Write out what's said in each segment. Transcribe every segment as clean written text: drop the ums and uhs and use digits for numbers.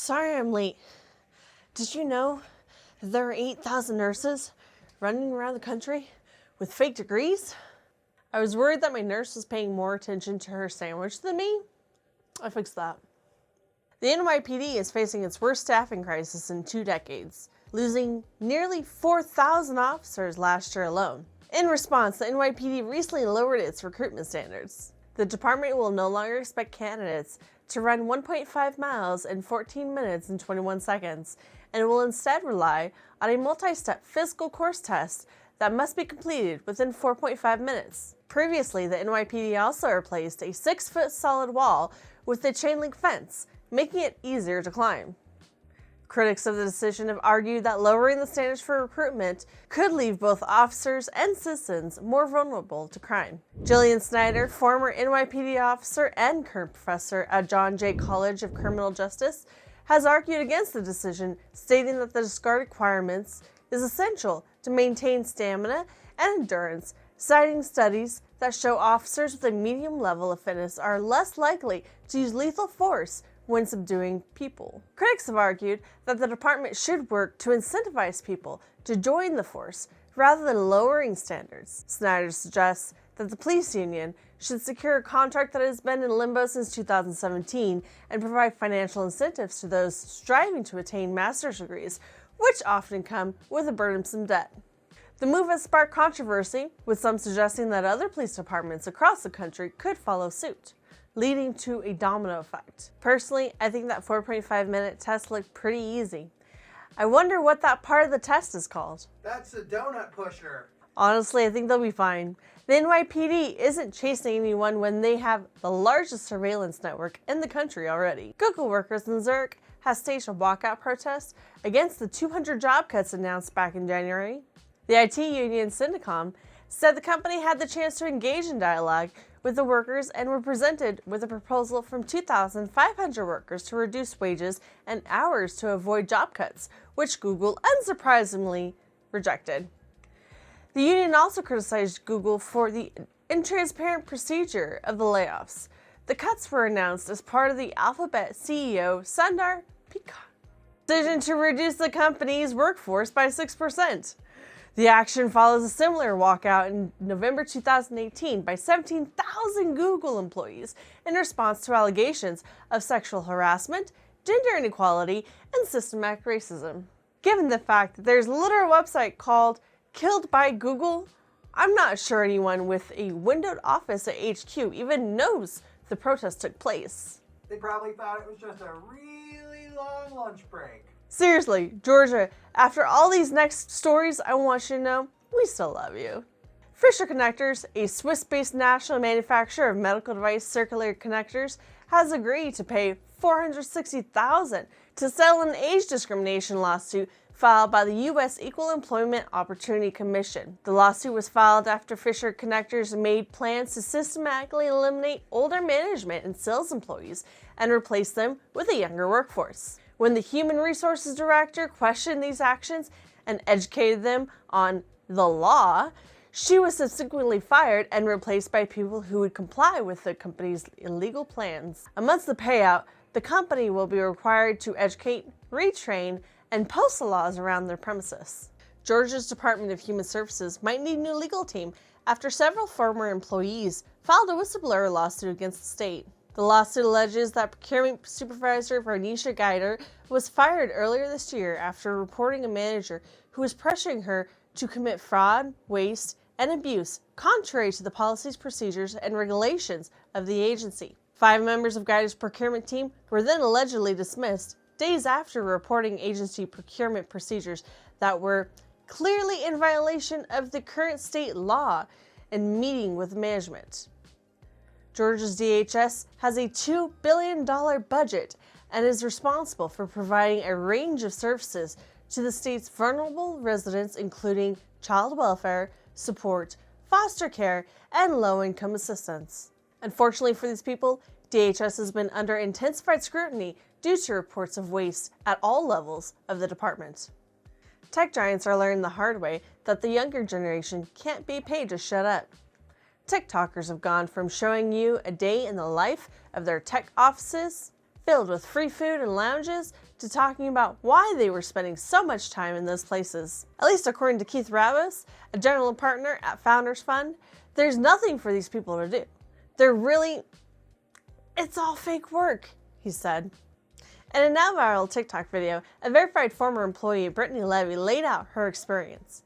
Sorry I'm late. Did you know that there are 8,000 nurses running around the country with fake degrees? I was worried that my nurse was paying more attention to her sandwich than me. I fixed that. The NYPD is facing its worst staffing crisis in 2 decades, losing nearly 4,000 officers last year alone. In response, the NYPD recently lowered its recruitment standards. The department will no longer expect candidates to run 1.5 miles in 14 minutes and 21 seconds, and will instead rely on a multi-step physical course test that must be completed within 4.5 minutes. Previously, the NYPD also replaced a 6-foot solid wall with a chain link fence, making it easier to climb. Critics of the decision have argued that lowering the standards for recruitment could leave both officers and citizens more vulnerable to crime. Jillian Snyder, former NYPD officer and current professor at John Jay College of Criminal Justice, has argued against the decision, stating that the discard requirements is essential to maintain stamina and endurance, citing studies that show officers with a medium level of fitness are less likely to use lethal force when subduing people. Critics have argued that the department should work to incentivize people to join the force rather than lowering standards. Snyder suggests that the police union should secure a contract that has been in limbo since 2017 and provide financial incentives to those striving to attain master's degrees, which often come with a burdensome debt. The move has sparked controversy, with some suggesting that other police departments across the country could follow suit, leading to a domino effect. Personally, I think that 4.5-minute test looked pretty easy. I wonder what that part of the test is called. That's a donut pusher. Honestly, I think they'll be fine. The NYPD isn't chasing anyone when they have the largest surveillance network in the country already. Google workers in Zurich have staged a walkout protest against the 200 job cuts announced back in January. The IT union Syndicom said the company had the chance to engage in dialogue with the workers and were presented with a proposal from 2,500 workers to reduce wages and hours to avoid job cuts, which Google unsurprisingly rejected. The union also criticized Google for the intransparent procedure of the layoffs. The cuts were announced as part of the Alphabet CEO Sundar Pichai's decision to reduce the company's workforce by 6%. The action follows a similar walkout in November 2018 by 17,000 Google employees in response to allegations of sexual harassment, gender inequality, and systematic racism. Given the fact that there's a literal website called Killed by Google, I'm not sure anyone with a windowed office at HQ even knows the protest took place. They probably thought it was just a really long lunch break. Seriously, Georgia, after all these next stories, I want you to know, we still love you. Fisher Connectors, a Swiss-based national manufacturer of medical device circular connectors, has agreed to pay $460,000 to settle an age discrimination lawsuit filed by the U.S. Equal Employment Opportunity Commission. The lawsuit was filed after Fisher Connectors made plans to systematically eliminate older management and sales employees and replace them with a younger workforce. When the Human Resources Director questioned these actions and educated them on the law, she was subsequently fired and replaced by people who would comply with the company's illegal plans. Amongst the payout, the company will be required to educate, retrain, and post the laws around their premises. Georgia's Department of Human Services might need a new legal team after several former employees filed a whistleblower lawsuit against the state. The lawsuit alleges that procurement supervisor Varnisha Geider was fired earlier this year after reporting a manager who was pressuring her to commit fraud, waste, and abuse, contrary to the policies, procedures, and regulations of the agency. 5 members of Geider's procurement team were then allegedly dismissed days after reporting agency procurement procedures that were clearly in violation of the current state law and meeting with management. Georgia's DHS has a $2 billion budget and is responsible for providing a range of services to the state's vulnerable residents, including child welfare, support, foster care, and low-income assistance. Unfortunately for these people, DHS has been under intensified scrutiny due to reports of waste at all levels of the department. Tech giants are learning the hard way that the younger generation can't be paid to shut up. TikTokers have gone from showing you a day in the life of their tech offices, filled with free food and lounges, to talking about why they were spending so much time in those places. At least according to Keith Ravos, a general partner at Founders Fund, there's nothing for these people to do. It's all fake work, he said. In a now viral TikTok video, a verified former employee, Brittany Levy, laid out her experience.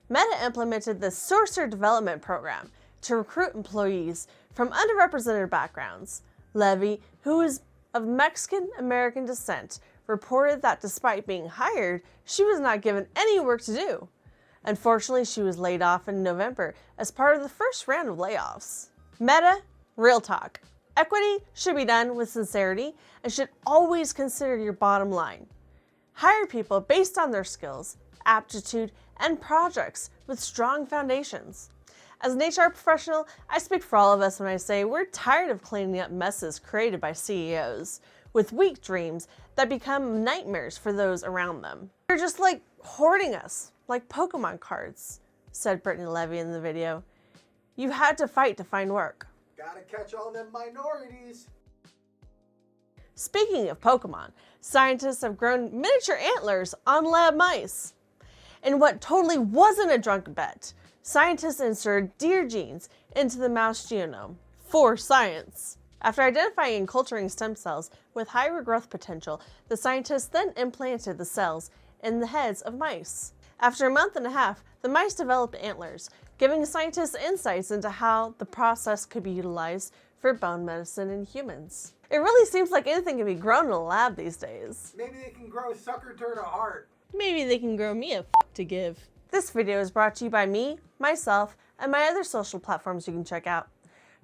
Meta implemented the Sorcerer Development Program to recruit employees from underrepresented backgrounds. Levy, who is of Mexican-American descent, reported that despite being hired, she was not given any work to do. Unfortunately, she was laid off in November as part of the first round of layoffs. Meta, real talk. Equity should be done with sincerity and should always consider your bottom line. Hire people based on their skills, aptitude, and projects with strong foundations. As an HR professional, I speak for all of us when I say we're tired of cleaning up messes created by CEOs with weak dreams that become nightmares for those around them. They're just like hoarding us, like Pokemon cards, said Brittany Levy in the video. You had to fight to find work. Gotta catch all them minorities. Speaking of Pokemon, scientists have grown miniature antlers on lab mice. In what totally wasn't a drunken bet, scientists inserted deer genes into the mouse genome for science. After identifying and culturing stem cells with high regrowth potential, the scientists then implanted the cells in the heads of mice. After a month and a half, the mice developed antlers, giving scientists insights into how the process could be utilized for bone medicine in humans. It really seems like anything can be grown in a lab these days. Maybe they can grow sucker turd a heart. Maybe they can grow me a to give. This video is brought to you by me, myself, and my other social platforms you can check out.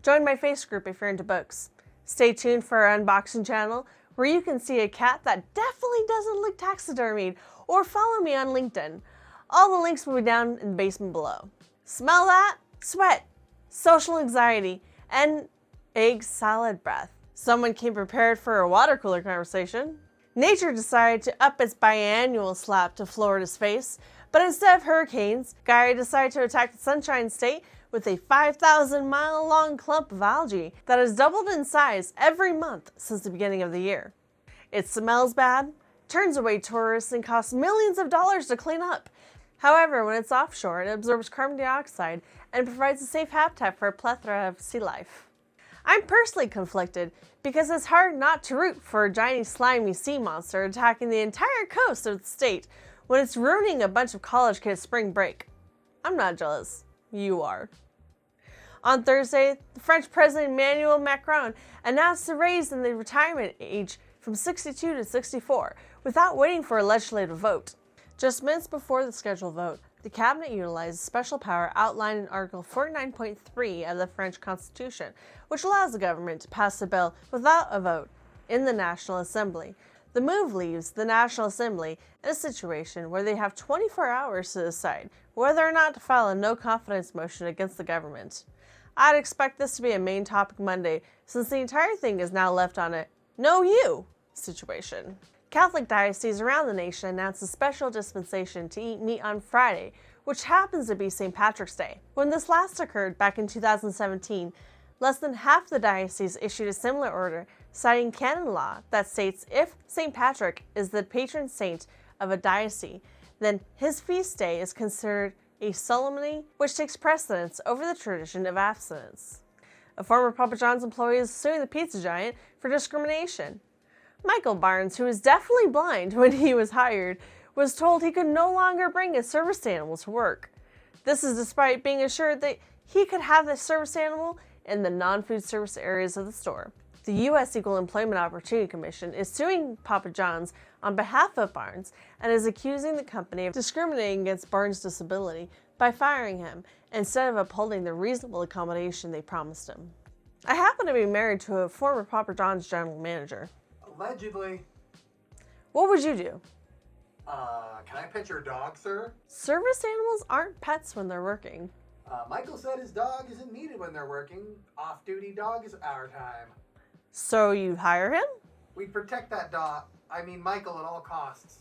Join my face group if you're into books. Stay tuned for our unboxing channel, where you can see a cat that definitely doesn't look taxidermied, or follow me on LinkedIn. All the links will be down in the basement below. Smell that? Sweat, social anxiety, and egg salad breath. Someone came prepared for a water cooler conversation. Nature decided to up its biannual slap to Florida's face, but instead of hurricanes, Gaia decided to attack the Sunshine State with a 5,000-mile-long clump of algae that has doubled in size every month since the beginning of the year. It smells bad, turns away tourists, and costs millions of dollars to clean up. However, when it's offshore, it absorbs carbon dioxide and provides a safe habitat for a plethora of sea life. I'm personally conflicted because it's hard not to root for a giant slimy sea monster attacking the entire coast of the state when it's ruining a bunch of college kids' spring break. I'm not jealous. You are. On Thursday, the French President Emmanuel Macron announced a raise in the retirement age from 62 to 64 without waiting for a legislative vote. Just minutes before the scheduled vote, the cabinet utilized special power outlined in Article 49.3 of the French Constitution, which allows the government to pass a bill without a vote in the National Assembly. The move leaves the National Assembly in a situation where they have 24 hours to decide whether or not to file a no-confidence motion against the government. I'd expect this to be a main topic Monday, since the entire thing is now left on a "no you" situation. Catholic dioceses around the nation announced a special dispensation to eat meat on Friday, which happens to be St. Patrick's Day. When this last occurred back in 2017, less than half the dioceses issued a similar order, citing canon law that states if St. Patrick is the patron saint of a diocese, then his feast day is considered a solemnity which takes precedence over the tradition of abstinence. A former Papa John's employee is suing the pizza giant for discrimination. Michael Barnes, who was definitely blind when he was hired, was told he could no longer bring his service animal to work. This is despite being assured that he could have the service animal in the non-food service areas of the store. The U.S. Equal Employment Opportunity Commission is suing Papa John's on behalf of Barnes and is accusing the company of discriminating against Barnes' disability by firing him instead of upholding the reasonable accommodation they promised him. I happen to be married to a former Papa John's general manager. Allegedly. What would you do? Can I pet your dog, sir? Service animals aren't pets when they're working. Michael said his dog isn't needed when they're working. Off-duty dog is our time. So you hire him? We protect that dog, Michael, at all costs.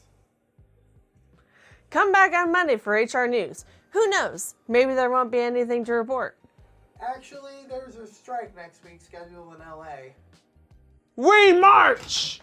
Come back on Monday for HR News. Who knows? Maybe there won't be anything to report. Actually, there's a strike next week scheduled in LA. We march!